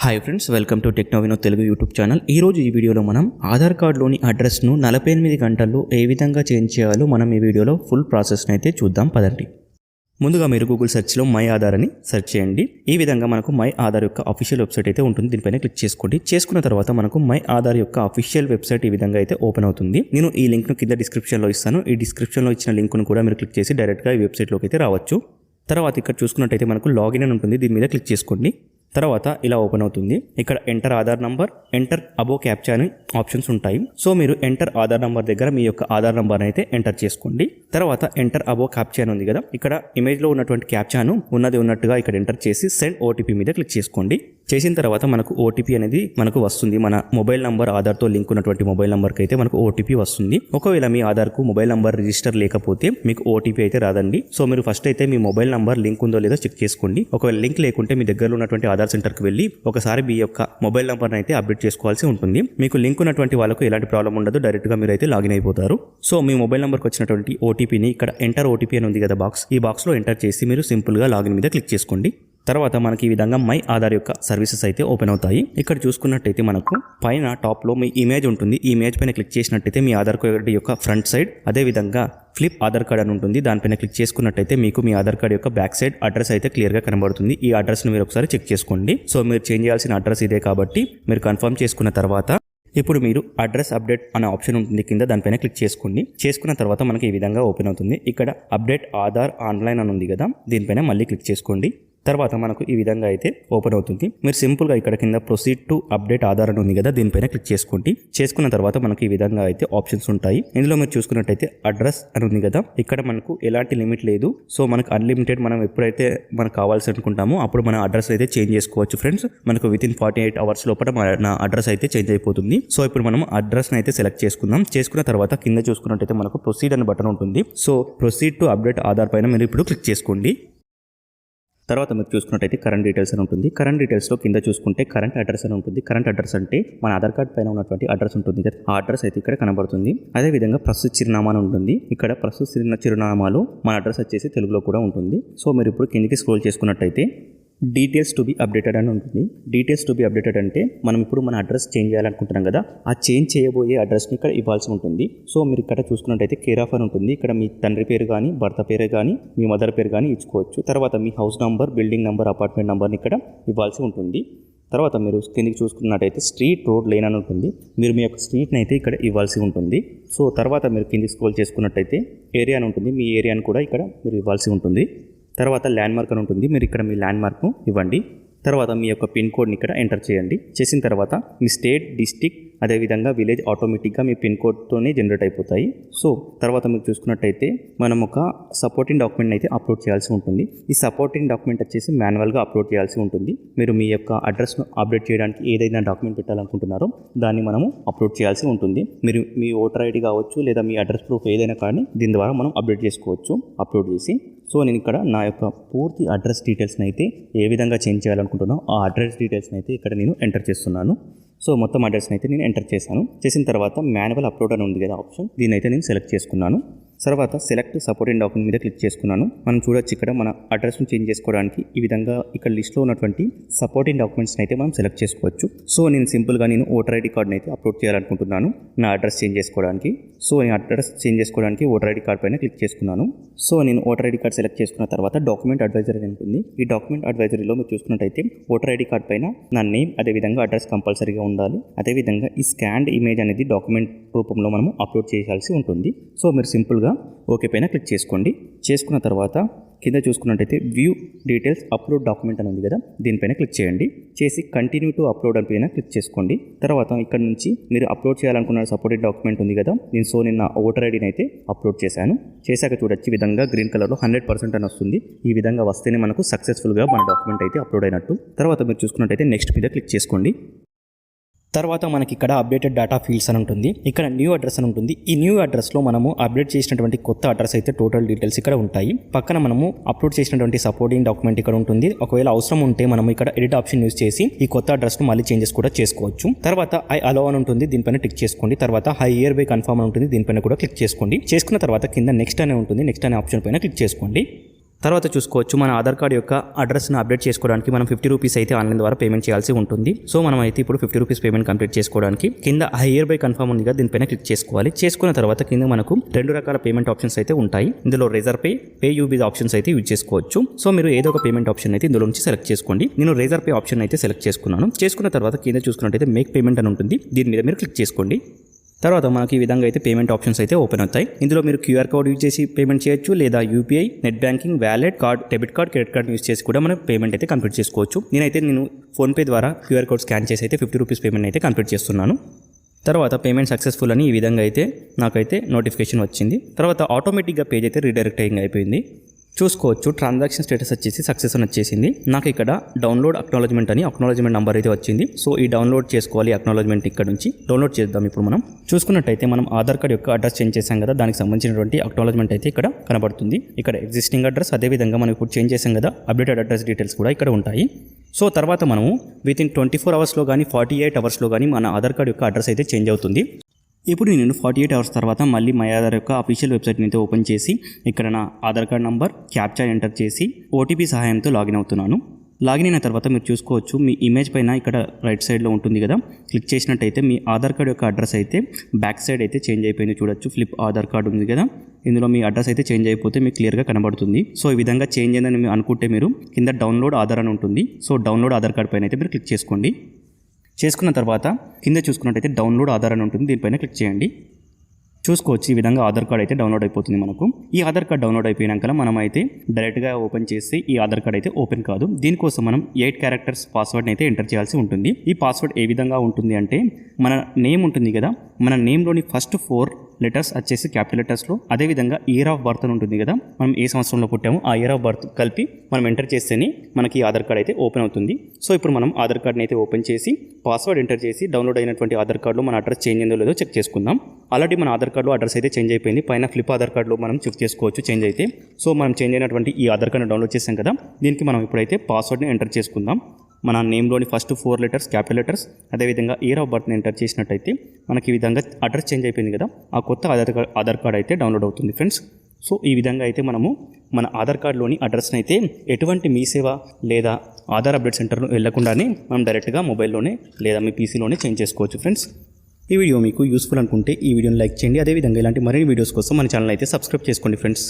Hi friends, welcome to Technovino Telugu YouTube channel. ఈరోజు ఈ వీడియోలో మనం ఆధార్ కార్డులోని అడ్రస్ను 48 గంటల్లో ఏ విధంగా చేంజ్ చేయాలో మనం ఈ వీడియోలో ఫుల్ ప్రాసెస్ని అయితే చూద్దాం పదండి. ముందుగా మీరు గూగుల్ సెర్చ్లో మై ఆధార్ అని సెర్చ్ చేయండి. ఈ విధంగా మనకు మై ఆధార్ యొక్క అఫీషియల్ వెబ్సైట్ అయితే ఉంటుంది. దీనిపైన క్లిక్ చేసుకోండి. చేసుకున్న తర్వాత మనకు మై ఆధార్ యొక్క అఫీషియల్ వెబ్సైట్ ఈ విధంగా అయితే ఓపెన్ అవుతుంది. నేను ఈ లింక్ను కింద డిస్క్రిప్షన్లో ఇస్తాను. ఈ డిస్క్రిప్షన్లో ఇచ్చిన లింక్ను కూడా మీరు క్లిక్ చేసి డైరెక్ట్గా ఈ వెబ్సైట్లోకి అయితే రావచ్చు. తర్వాత ఇక్కడ చూసుకున్నట్టయితే మనకు లాగిన్ అని ఉంటుంది. దీని మీద క్లిక్ చేసుకోండి. తర్వాత ఇలా ఓపెన్ అవుతుంది. ఇక్కడ ఎంటర్ ఆధార్ నంబర్, ఎంటర్ అబో క్యాప్చా అని ఆప్షన్స్ ఉంటాయి. సో మీరు ఎంటర్ ఆధార్ నంబర్ దగ్గర మీ యొక్క ఆధార్ నంబర్ అయితే ఎంటర్ చేసుకోండి. తర్వాత ఎంటర్ అబో క్యాప్చా అని ఉంది కదా, ఇక్కడ ఇమేజ్లో ఉన్నటువంటి క్యాప్చాను ఉన్నట్టుగా ఇక్కడ ఎంటర్ చేసి సెండ్ ఓటీపీ మీద క్లిక్ చేసుకోండి. చేసిన తర్వాత మనకు ఓటీపీ అనేది మనకు వస్తుంది. మన మొబైల్ నంబర్ ఆధార్తో లింక్ ఉన్నటువంటి మొబైల్ నంబర్కి అయితే మనకు ఓటీపీ వస్తుంది. ఒకవేళ మీ ఆధార్కు మొబైల్ నంబర్ రిజిస్టర్ లేకపోతే మీకు ఓటీపీ అయితే రాదండి. సో మీరు ఫస్ట్ అయితే మీ మొబైల్ నంబర్ లింక్ ఉందో లేదో చెక్ చేసుకోండి. ఒకవేళ లింక్ లేకుంటే మీ దగ్గరలో ఉన్నటువంటి ఆధార్ సెంటర్కి వెళ్ళి ఒకసారి మీ యొక్క మొబైల్ నంబర్ని అయితే అప్డేట్ చేసుకోవాల్సి ఉంటుంది. మీకు లింక్ ఉన్నటువంటి వాళ్ళకు ఎలాంటి ప్రాబ్లం ఉండదు, డైరెక్ట్గా మీరు అయితే లాగిన్ అయిపోతారు. సో మీ మొబైల్ నంబర్కి వచ్చినటువంటి ఓటీపీని ఇక్కడ ఎంటర్ ఓటీపీ అని ఉంది కదా బాక్స్, ఈ బాక్స్లో ఎంటర్ చేసి మీరు సింపుల్గా లాగిన్ మీద క్లిక్ చేసుకోండి. తర్వాత మనకి ఈ విధంగా మై ఆధార్ యొక్క సర్వీసెస్ అయితే ఓపెన్ అవుతాయి. ఇక్కడ చూసుకున్నట్టయితే మనకు పైన టాప్లో మీ ఇమేజ్ ఉంటుంది. ఈ ఇమేజ్ పైన క్లిక్ చేసినట్టయితే మీ ఆధార్ కార్డు యొక్క ఫ్రంట్ సైడ్, అదే విధంగా ఫ్లిప్ ఆధార్ కార్డ్ అని ఉంటుంది. దానిపైన క్లిక్ చేసుకున్నట్టయితే మీకు మీ ఆధార్ కార్డ్ యొక్క బ్యాక్ సైడ్ అడ్రస్ అయితే క్లియర్గా కనబడుతుంది. ఈ అడ్రస్ని మీరు ఒకసారి చెక్ చేసుకోండి. సో మీరు చేంజ్ చేయాల్సిన అడ్రస్ ఇదే కాబట్టి మీరు కన్ఫర్మ్ చేసుకున్న తర్వాత ఇప్పుడు మీరు అడ్రస్ అప్డేట్ అనే ఆప్షన్ ఉంటుంది కింద, దానిపైన క్లిక్ చేసుకోండి. చేసుకున్న తర్వాత మనకి ఈ విధంగా ఓపెన్ అవుతుంది. ఇక్కడ అప్డేట్ ఆధార్ ఆన్లైన్ అని ఉంది కదా, దీనిపైన మళ్ళీ క్లిక్ చేసుకోండి. తర్వాత మనకు ఈ విధంగా అయితే ఓపెన్ అవుతుంది. మీరు సింపుల్గా ఇక్కడ కింద ప్రొసీడ్ టు అప్డేట్ ఆధార్ అని ఉంది కదా, దీనిపైన క్లిక్ చేసుకోండి. చేసుకున్న తర్వాత మనకి ఈ విధంగా అయితే ఆప్షన్స్ ఉంటాయి. ఇందులో మీరు చూసుకున్నట్టయితే అడ్రస్ అని ఉంది కదా, ఇక్కడ మనకు ఎలాంటి లిమిట్ లేదు. సో మనకు అన్లిమిటెడ్, మనం ఎప్పుడైతే మనకు కావాల్సి అనుకుంటామో అప్పుడు మన అడ్రస్ అయితే చేంజ్ చేసుకోవచ్చు ఫ్రెండ్స్. మనకు వితిన్ 48 అవర్స్ లోపల మన అడ్రస్ అయితే చేంజ్ అయిపోతుంది. సో ఇప్పుడు మనం అడ్రస్ని అయితే సెలెక్ట్ చేసుకుందాం. చేసుకున్న తర్వాత కింద చూసుకున్నట్టయితే మనకు ప్రొసీడ్ అని బటన్ ఉంటుంది. So proceed to update Aadhaar పైన మీరు ఇప్పుడు క్లిక్ చేసుకోండి. తర్వాత మీరు చూసుకున్నట్టయితే కరెంట్ డీటెయిల్స్ అని ఉంటుంది. కరెంట్ డీటెయిల్స్లో కింద చూసుకుంటే కరెంట్ అడ్రస్ అని ఉంటుంది. కరెంట్ అడ్రస్ అంటే మన ఆధార్ కార్డ్ పైన ఉన్నటువంటి అడ్రస్ ఉంటుంది కదా, ఆ అడ్రస్ అయితే ఇక్కడ కనబడుతుంది. అదేవిధంగా ప్రస్తుత చిరునామా అని ఉంటుంది. ఇక్కడ ప్రస్తుత చిరునామాలో మన అడ్రస్ వచ్చేసి తెలుగులో కూడా ఉంటుంది. సో మీరు ఇప్పుడు కిందికి స్క్రోల్ చేసుకున్నట్టయితే డీటెయిల్స్ టు బి అప్డేటెడ్ అని ఉంటుంది. డీటెయిల్స్ టు బి అప్డేటెడ్ అంటే మనం ఇప్పుడు మన అడ్రస్ చేంజ్ చేయాలనుకుంటున్నాం కదా, ఆ చేంజ్ చేయబోయే అడ్రస్ని ఇక్కడ ఇవ్వాల్సి ఉంటుంది. సో మీరు ఇక్కడ చూసుకున్నట్టయితే కేర్ ఆఫ్ అని ఉంటుంది. ఇక్కడ మీ తండ్రి పేరు కానీ, భర్త పేరు కానీ, మీ మదర్ పేరు కానీ ఇచ్చుకోవచ్చు. తర్వాత మీ house number, building number, apartment నంబర్ని ఇక్కడ ఇవ్వాల్సి ఉంటుంది. తర్వాత మీరు కిందికి చూసుకున్నట్టయితే స్ట్రీట్, రోడ్, లేన్ అని ఉంటుంది. మీరు మీ యొక్క స్ట్రీట్ని అయితే ఇక్కడ ఇవ్వాల్సి ఉంటుంది. సో తర్వాత మీరు కిందికి స్క్రోల్ చేసుకున్నట్టయితే ఏరియా అని ఉంటుంది. మీ ఏరియాని కూడా ఇక్కడ మీరు ఇవ్వాల్సి ఉంటుంది. తర్వాత ల్యాండ్ మార్క్ అని ఉంటుంది. మీరు ఇక్కడ మీ ల్యాండ్ మార్క్ను ఇవ్వండి. తర్వాత మీ యొక్క పిన్ కోడ్ని ఇక్కడ ఎంటర్ చేయండి. చేసిన తర్వాత మీ స్టేట్, డిస్టిక్, అదేవిధంగా విలేజ్ ఆటోమేటిక్గా మీ పిన్ కోడ్తోనే జనరేట్ అయిపోతాయి. సో తర్వాత మీరు చూసుకున్నట్టయితే మనం ఒక సపోర్టింగ్ డాక్యుమెంట్ అయితే అప్లోడ్ చేయాల్సి ఉంటుంది. ఈ సపోర్టింగ్ డాక్యుమెంట్ వచ్చేసి మాన్యువల్గా అప్లోడ్ చేయాల్సి ఉంటుంది. మీరు మీ యొక్క అడ్రస్ను అప్డేట్ చేయడానికి ఏదైనా డాక్యుమెంట్ పెట్టాలనుకుంటున్నారో దాన్ని మనము అప్లోడ్ చేయాల్సి ఉంటుంది. మీరు మీ ఓటర్ ఐడి కావచ్చు లేదా మీ అడ్రస్ ప్రూఫ్ ఏదైనా కానీ దీని ద్వారా మనం అప్డేట్ చేసుకోవచ్చు అప్లోడ్ చేసి. సో నేను ఇక్కడ నా యొక్క పూర్తి అడ్రస్ డీటెయిల్స్ని అయితే ఏ విధంగా చేంజ్ చేయాలనుకుంటున్నానో ఆ అడ్రస్ డీటెయిల్స్ని అయితే ఇక్కడ నేను ఎంటర్ చేస్తున్నాను. సో మొత్తం అడ్రస్ని అయితే నేను ఎంటర్ చేశాను. చేసిన తర్వాత మాన్యువల్ అప్లోడ్ అని ఉంది కదా ఆప్షన్, దీని అయితే నేను సెలెక్ట్ చేసుకున్నాను. తర్వాత సెలెక్ట్ సపోర్టింగ్ డాక్యుమెంట్ మీద క్లిక్ చేసుకున్నాను. మనం చూడొచ్చు ఇక్కడ మన అడ్రస్ను చేంజ్ చేసుకోవడానికి ఈ విధంగా ఇక్కడ లిస్ట్లో ఉన్నటువంటి సపోర్టింగ్ డాక్యుమెంట్స్ని అయితే మనం సెలెక్ట్ చేసుకోవచ్చు. సో నేను సింపుల్గా ఓటర్ ఐడి కార్డ్ని అయితే అప్లోడ్ చేయాలనుకుంటున్నాను నా అడ్రస్ చేంజ్ చేసుకోవడానికి. సో నేను అడ్రస్ చేంజ్ చేసుకోవడానికి ఓటర్ ఐడి కార్డ్ పైన క్లిక్ చేసుకున్నాను. సో నేను ఓటర్ ఐడి కార్డ్ సెలెక్ట్ చేసుకున్న తర్వాత డాక్యుమెంట్ అడ్వైజరీ ఉంటుంది. ఈ డాక్యుమెంట్ అడ్వైజరీలో మీరు చూసుకున్నట్టయితే ఓటర్ ఐడి కార్డ్ పైన నా నేమ్, అదేవిధంగా అడ్రస్ కంపల్సరీగా ఉండాలి. అదేవిధంగా ఈ స్కాన్డ్ ఇమేజ్ అనేది డాక్యుమెంట్ రూపంలో మనము అప్లోడ్ చేయాల్సి ఉంటుంది. సో మీరు సింపుల్గా ఓకే పైన క్లిక్ చేసుకోండి. చేసుకున్న తర్వాత కింద చూసుకున్నట్టయితే వ్యూ డీటెయిల్స్ అప్లోడ్ డాక్యుమెంట్ అని ఉంది కదా, దీనిపైన క్లిక్ చేయండి. చేసి కంటిన్యూ టు అప్లోడ్ అని పైన క్లిక్ చేసుకోండి. తర్వాత ఇక్కడ నుంచి మీరు అప్లోడ్ చేయాలనుకున్న సపోర్టెడ్ డాక్యుమెంట్ ఉంది కదా, నేను నా ఓటర్ ఐడిని అయితే అప్లోడ్ చేశాను. చేశాక చూడొచ్చు ఈ విధంగా గ్రీన్ కలర్లో 100% అని వస్తుంది. ఈ విధంగా వస్తేనే మనకు సక్సెస్ఫుల్గా మన డాక్యుమెంట్ అయితే అప్లోడ్ అయినట్టు. తర్వాత మీరు చూసుకున్నట్టయితే నెక్స్ట్ మీద క్లిక్ చేసుకోండి. తర్వాత మనకి ఇక్కడ అప్డేటెడ్ డేటా ఫీల్డ్స్ అని ఉంటుంది. ఇక్కడ న్యూ అడ్రస్ అని ఉంటుంది. ఈ న్యూ అడ్రస్లో మనము అప్డేట్ చేసినటువంటి కొత్త అడ్రస్ అయితే టోటల్ డీటెయిల్స్ ఇక్కడ ఉంటాయి. పక్కన మనము అప్లోడ్ చేసినటువంటి సపోర్టింగ్ డాక్యుమెంట్ ఇక్కడ ఉంటుంది. ఒకవేళ అవసరం ఉంటే మనము ఇక్కడ ఎడిట్ ఆప్షన్ యూస్ చేసి ఈ కొత్త అడ్రస్ను మళ్ళీ చేంజెస్ కూడా చేసుకోవచ్చు. తర్వాత ఐ అలో అని ఉంటుంది, దీనిపైన క్లిక్ చేసుకోండి. తర్వాత హై ఇయర్ బై కన్ఫర్మ్ అని ఉంటుంది, దీనిపైన కూడా క్లిక్ చేసుకోండి. చేసుకున్న తర్వాత కింద నెక్స్ట్ అనే ఉంటుంది, నెక్స్ట్ అనే ఆప్షన్ పైన క్లిక్ చేసుకోండి. తర్వాత చూసుకోవచ్చు మన ఆధార్ కార్డ్ యొక్క అడ్రస్ను అప్డేట్ చేసుకోవడానికి మనం 50 రూపీస్ అయితే ఆన్లైన్ ద్వారా పేమెంట్ చేయాల్సి ఉంటుంది. సో మనం అయితే ఇప్పుడు 50 రూపీస్ పేమెంట్ కంప్లీట్ చేసుకోవడానికి కింద హైయర్ బై కన్ఫర్మ్ ఉంది కదా, దీనిపైన క్లిక్ చేసుకోవాలి. చేసుకున్న తర్వాత కింద మనకు 2 రకాల పేమెంట్ ఆప్షన్స్ అయితే ఉంటాయి. ఇందులో రేజర్ పే యూబీ ఆప్షన్స్ అయితే యూజ్ చేసుకోవచ్చు. సో మీరు ఏదో ఒక పేమెంట్ ఆప్షన్ అయితే ఇందులో నుంచి సెలెక్ట్ చేసుకోండి. నేను రేజర్ పే ఆప్షన్ అయితే సెలెక్ట్ చేసుకున్నాను. చేసుకున్న తర్వాత కింద చూసుకున్నట్టయితే మేక్ పేమెంట్ అని ఉంటుంది, దీని మీద మీరు క్లిక్ చేసుకోండి. తర్వాత మనకి ఈ విధంగా అయితే పేమెంట్ ఆప్షన్స్ అయితే ఓపెన్ అవుతాయి. ఇందులో మీరు క్యూఆర్ కోడ్ యూజ్ చేసి పేమెంట్ చేయొచ్చు, లేదా UPI, net banking, wallet, card, debit card, credit card use చేసి కూడా మనం పేమెంట్ అయితే కంప్లీట్ చేసుకోవచ్చు. నేను ఫోన్పే ద్వారా క్యూఆర్ కోడ్ స్కాన్ చేసి అయితే 50 రూపీస్ పేమెంట్ అయితే కంప్లీట్ చేస్తున్నాను. తర్వాత పేమెంట్ సక్సెస్ఫుల్ అని ఈ విధంగా అయితే నాకైతే నోటిఫికేషన్ వచ్చింది. తర్వాత ఆటోమేటిక్గా పేజ్ అయితే రీడైరెక్టింగ్ అయిపోయింది. చూసుకోవచ్చు ట్రాన్సాక్షన్ స్టేటస్ వచ్చేసి సక్సెస్ అని వచ్చేసింది. నాకు ఇక్కడ డౌన్లోడ్ అక్నాలజ్మెంట్ అని అక్నాలజ్మెంట్ నెంబర్ అయితే వచ్చింది. సో ఈ డౌన్లోడ్ చేసుకోవాలి అక్నాలజ్మెంట్, ఇక్కడ నుంచి డౌన్లోడ్ చేద్దాం. ఇప్పుడు మనం చూసుకున్నట్టయితే మనం ఆధార్ కార్డ్ యొక్క అడ్రస్ చేంజ్ చేసాం కదా, దానికి సంబంధించినటువంటి అక్నాలజ్మెంట్ అయితే ఇక్కడ కనబడుతుంది. ఇక్కడ ఎగ్జిస్టింగ్ అడ్రస్, అదేవిధంగా మనం ఇప్పుడు చేంజ్ చేసాం కదా అప్డేటెడ్ అడ్రస్ డీటెయిల్స్ కూడా ఇక్కడ ఉంటాయి. సో తర్వాత మనము వితిన్ 24 అవర్స్లో కానీ 48 అవర్స్లో కానీ మన ఆధార్ కార్డ్ యొక్క అడ్రస్ అయితే చేంజ్ అవుతుంది. ఇప్పుడు నేను 48 అవర్స్ తర్వాత మళ్ళీ మై ఆధార్ యొక్క అఫీషియల్ వెబ్సైట్ని అయితే ఓపెన్ చేసి ఇక్కడ నా Aadhaar card number captcha enter చేసి ఓటీపీ సహాయంతో లాగిన్ అవుతున్నాను. లాగిన్ అయిన తర్వాత మీరు చూసుకోవచ్చు మీ ఇమేజ్ పైన ఇక్కడ రైట్ సైడ్లో ఉంటుంది కదా, క్లిక్ చేసినట్టయితే మీ ఆధార్ కార్డ్ యొక్క అడ్రస్ అయితే బ్యాక్ సైడ్ అయితే చేంజ్ అయిపోయింది. చూడొచ్చు ఫ్లిప్ ఆధార్ కార్డ్ ఉంది కదా, ఇందులో మీ అడ్రస్ అయితే చేంజ్ అయిపోతే మీకు క్లియర్గా కనబడుతుంది. సో ఈ విధంగా చేంజ్ అయిందని మీరు అనుకుంటే మీరు కింద డౌన్లోడ్ ఆధార్ అని ఉంటుంది. సో డౌన్లోడ్ ఆధార్ కార్డ్ పైన అయితే మీరు క్లిక్ చేసుకోండి. చేసుకున్న తర్వాత కింద చూసుకున్నట్టయితే డౌన్లోడ్ ఆధార్ అని ఉంటుంది, దీనిపైన క్లిక్ చేయండి. చూసుకోవచ్చు ఈ విధంగా ఆధార్ కార్డ్ అయితే డౌన్లోడ్ అయిపోతుంది మనకు. ఈ ఆధార్ కార్డ్ డౌన్లోడ్ అయిపోయినాక మనం అయితే డైరెక్ట్గా ఓపెన్ చేసి ఈ ఆధార్ కార్డ్ అయితే ఓపెన్ కాదు. దీనికోసం మనం 8 క్యారెక్టర్స్ పాస్వర్డ్ని అయితే ఎంటర్ చేయాల్సి ఉంటుంది. ఈ పాస్వర్డ్ ఏ విధంగా ఉంటుంది అంటే మన నేమ్ ఉంటుంది కదా, మన నేమ్లోని ఫస్ట్ 4 లెటర్స్ వచ్చేసి క్యాపిటల్ లెటర్స్లో, అదేవిధంగా ఇయర్ ఆఫ్ బర్త్ అని ఉంటుంది కదా, మనం ఏ సంవత్సరంలో పుట్టామో ఆ ఇయర్ ఆఫ్ బర్త్ కలిపి మనం ఎంటర్ చేస్తేనే మనకి ఆధార్ కార్డ్ అయితే ఓపెన్ అవుతుంది. సో ఇప్పుడు మనం ఆధార్ కార్డ్ని అయితే ఓపెన్ చేసి పాస్వర్డ్ ఎంటర్ చేసి డౌన్లోడ్ అయినటువంటి ఆధార్ కార్డులో మన అడ్రస్ చేంజ్ అయిందో లేదో చెక్ చేసుకుందాం. ఆల్రెడీ మన ఆధార్ కార్డులో అడ్రస్ అయితే చేంజ్ అయిపోయింది. పైన ఫ్లిప్ ఆధార్ కార్డులో మనం చెక్ చేసుకోవచ్చు చేంజ్ అయితే. సో మనం చేంజ్ అయినటువంటి ఈ ఆధార్ కార్డ్ని డౌన్లోడ్ చేసాం కదా, దీనికి మనం ఇప్పుడైతే పాస్వర్డ్ని ఎంటర్ చేసుకుందాం. మన నేమ్లోని ఫస్ట్ 4 లెటర్స్ క్యాపిటల్ లెటర్స్, అదేవిధంగా ఇయర్ ఆఫ్ బర్త్ని ఎంటర్ చేసినట్టయితే మనకి ఈ విధంగా అడ్రస్ చేంజ్ అయిపోయింది కదా, ఆ కొత్త ఆధార్ కార్డ్ అయితే డౌన్లోడ్ అవుతుంది ఫ్రెండ్స్. సో ఈ విధంగా అయితే మనము మన ఆధార్ కార్డులోని అడ్రస్ని అయితే ఎటువంటి మీ సేవ లేదా ఆధార్ అప్డేట్ సెంటర్లో వెళ్లకుండానే మనం డైరెక్ట్గా మొబైల్లోనే లేదా మీ పీసీలోనే చేంజ్ చేసుకోవచ్చు ఫ్రెండ్స్. ఈ వీడియో మీకు యూస్ఫుల్ అనుకుంటే ఈ వీడియోని లైక్ చేయండి. అదేవిధంగా ఇలాంటి మరిన్ని వీడియోస్ కోసం మన ఛానల్ అయితే సబ్స్క్రైబ్ చేసుకోండి ఫ్రెండ్స్.